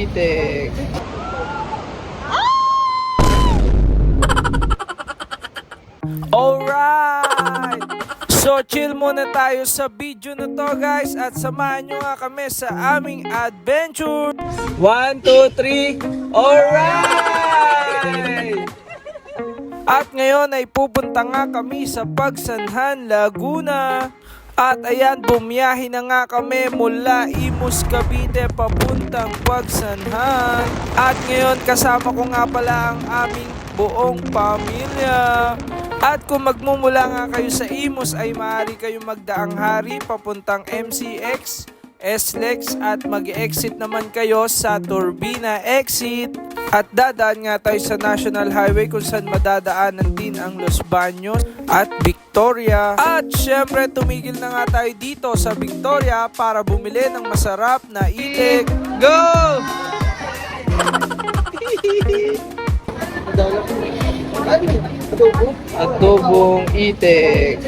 itik. Alright! So chill muna tayo sa video na to guys at samahan nyo nga kami sa aming adventure. 1, 2, 3, alright! At ngayon ay pupunta nga kami sa Pagsanhan, Laguna. At ayan, bumiyahe na nga kami mula Imus, Cavite papuntang Pagsanhan. At ngayon kasama ko nga pala ang aming buong pamilya. At kung magmumula nga kayo sa Imus ay maaari kayong magdaang hari papuntang MCX, SLEX at mag-exit naman kayo sa Turbina exit. At dadaan nga tayo sa National Highway kung saan madadaanan din ang Los Baños at Victoria. At syempre tumigil na nga tayo dito sa Victoria para bumili ng masarap na itik. Go! Adobong itik.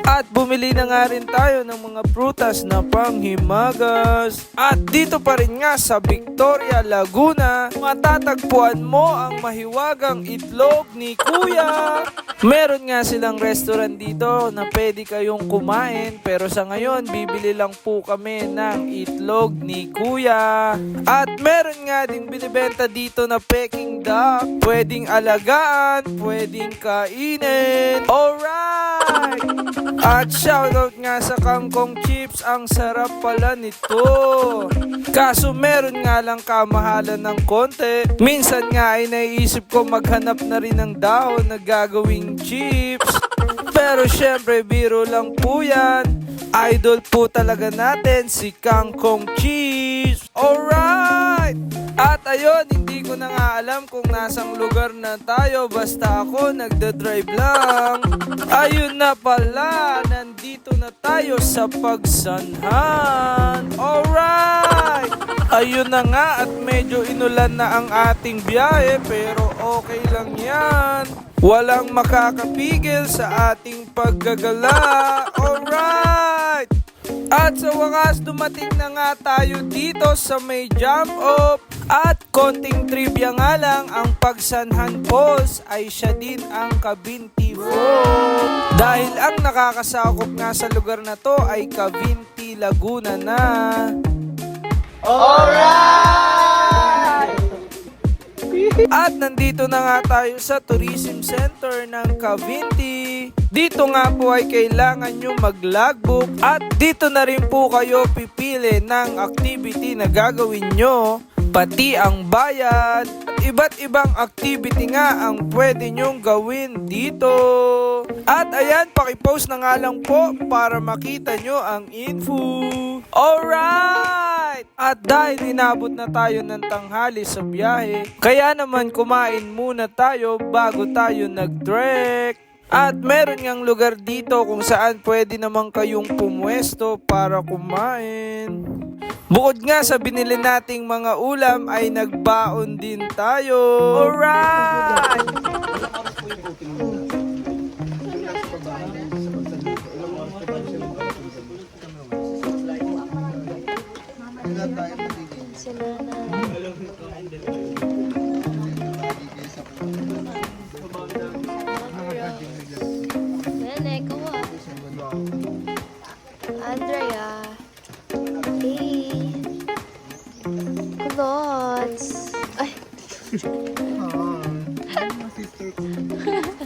At bumili na nga rin tayo ng mga prutas na panghimagas. At dito pa rin nga sa Victoria, Laguna, matatagpuan mo ang mahiwagang itlog ni Kuya. Meron nga silang restaurant dito na pwede kayong kumain, pero sa ngayon bibili lang po kami ng itlog ni Kuya. At meron nga ding binibenta dito na Peking duck, pwedeng alagaan, pwedeng kainin. Alright! At shoutout nga sa kangkong chips, ang sarap pala nito. Kaso meron nga lang kamahalan ng konti. Minsan nga ay naiisip ko maghanap na rin ng dahon na gagawing chips. Pero syempre biro lang po yan. Idol po talaga natin si Kangkong Cheese. Alright! At ayun, hindi ko na nga alam kung nasang lugar na tayo. Basta ako nagdadrive lang. Ayun na pala, nandito na tayo sa Pagsanhan. Alright! Ayun na nga at medyo inulan na ang ating biyahe pero okay lang yan. Walang makakapigil sa ating paggagala. Alright! At sa wakas dumating na nga tayo dito sa may jump off. At konting trivia nga lang, ang Pagsanhan Falls ay siya din ang Cavinti Falls. Dahil ang nakakasakop nga sa lugar na to ay Cavinti, Laguna na. Alright! At nandito na nga tayo sa Tourism Center ng Cavinti. Dito nga po ay kailangan nyo mag-logbook at dito na rin po kayo pipili ng activity na gagawin nyo, pati ang bayad. At iba't ibang activity nga ang pwede nyong gawin dito. At ayan, pakipost na nga lang po para makita nyo ang info. Alright! At dahil inabot na tayo ng tanghali sa biyahe, kaya naman kumain muna tayo bago tayo nag-trek. At meron ngang lugar dito kung saan pwede naman kayong pumwesto para kumain. Bukod nga sa binili nating mga ulam ay nagbaon din tayo. Alright! Andrea. Hey. Kulots. Ay.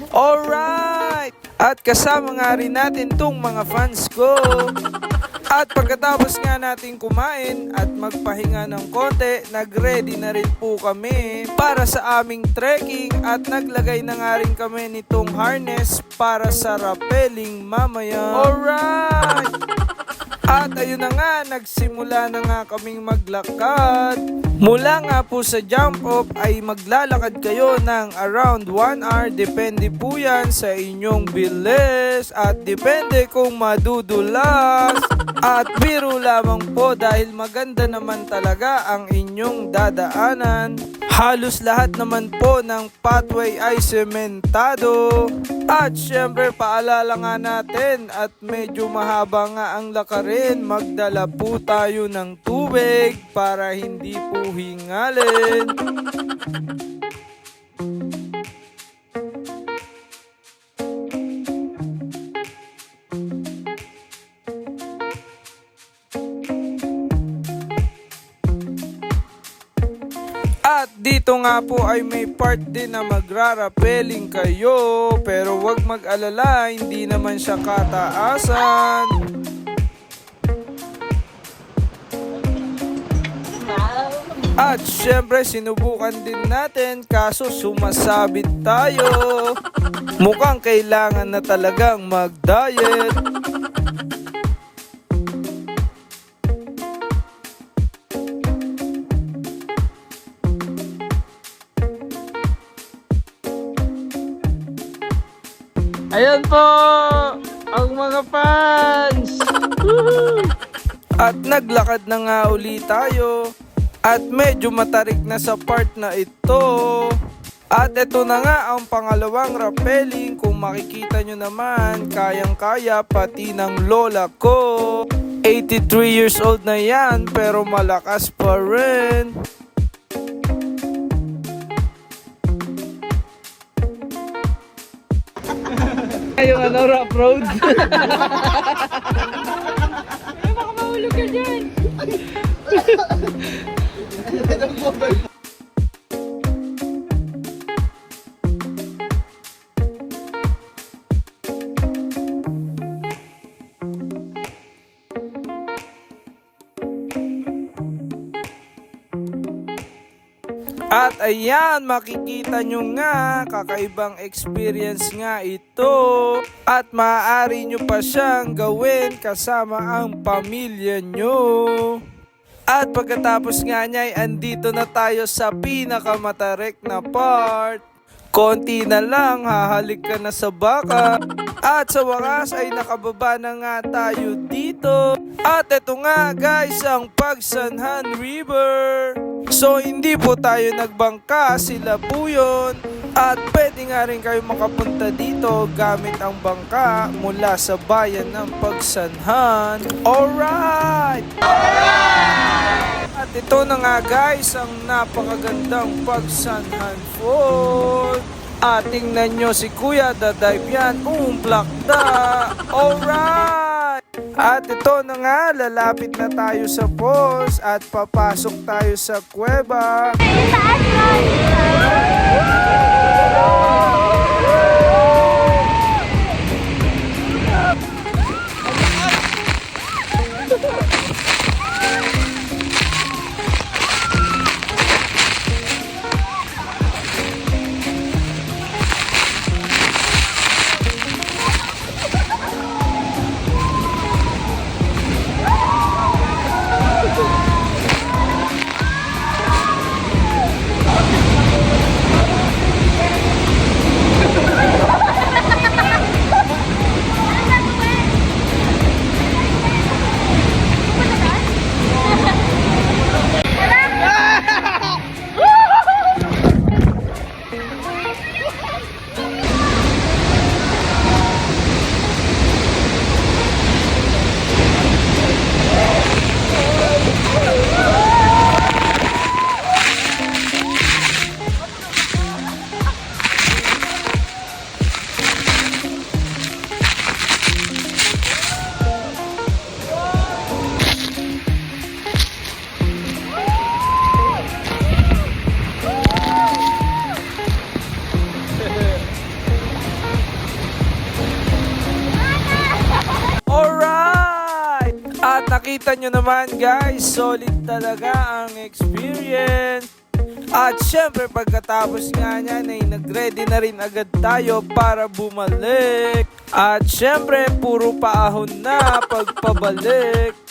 Alright! At kasama nga rin natin tong mga fans ko. At pagkatapos nga natin kumain at magpahinga ng konti, nag-ready na rin po kami para sa aming trekking at naglagay na nga rin kami nitong harness para sa rappelling mamaya. Alright! At ayun na nga, nagsimula na nga kaming maglakad. Mula nga po sa jump off ay maglalakad kayo ng around 1 hour. Depende po yan sa inyong bilis at depende kung madudulas. At biro lamang po dahil maganda naman talaga ang inyong dadaanan. Halos lahat naman po ng pathway ay sementado. At syempre paalala nga natin at medyo mahaba nga ang lakarin, magdala po tayo ng tubig para hindi po hingalin. At dito nga po ay may part din na magra-rappelling kayo, pero wag mag-alala, hindi naman siya kataasan. At syempre sinubukan din natin kaso sumasabit tayo. Mukhang kailangan na talagang mag-diet. Ayan po ang mga fans. Woohoo! At naglakad na nga uli tayo. At medyo matarik na sa part na ito. At ito na nga ang pangalawang rappelling. Kung makikita nyo naman, kayang-kaya pati ng lola ko. 83 years old na yan pero malakas pa rin. Yung ano, rough road. Baka mahulog ka dyan. At ayan, makikita nyo nga, kakaibang experience nga ito. At maaari nyo pa siyang gawin kasama ang pamilya nyo. At pagkatapos nga niya ay andito na tayo sa pinakamatarik na part. Konti na lang, hahalik ka na sa baka. At sa wakas ay nakababa na nga tayo dito. At ito nga guys, ang Pagsanhan River. So hindi po tayo nagbangka, sila po yun. At pwede nga rin kayo makapunta dito gamit ang bangka mula sa bayan ng Pagsanhan. Alright! At ito na nga guys, ang napakagandang Pagsanhan Falls. At tingnan nyo si Kuya, dadive yan, plakda. Alright! At ito na nga, lalapit na tayo sa falls at papasok tayo sa kuweba. Nakita nyo naman guys, solid talaga ang experience. At syempre pagkatapos nga niyan ay nagready na rin agad tayo para bumalik. At syempre puro paahon na pagpabalik.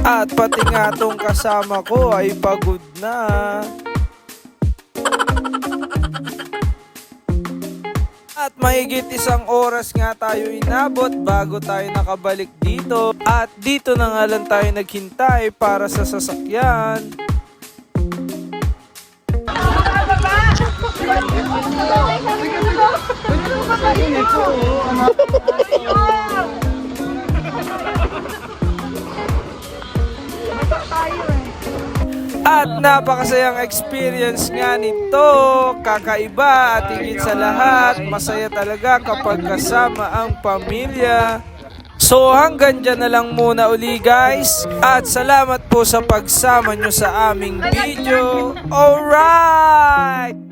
At pati nga tong kasama ko ay pagod na. At mahigit 1 oras nga tayo inabot bago tayo nakabalik dito. At dito na nga lang tayo naghintay para sa sasakyan. At napakasayang experience nga nito, kakaiba at higit sa lahat, masaya talaga kapag kasama ang pamilya. So hanggang dyan na lang muna uli guys, at salamat po sa pagsama nyo sa aming video. Alright!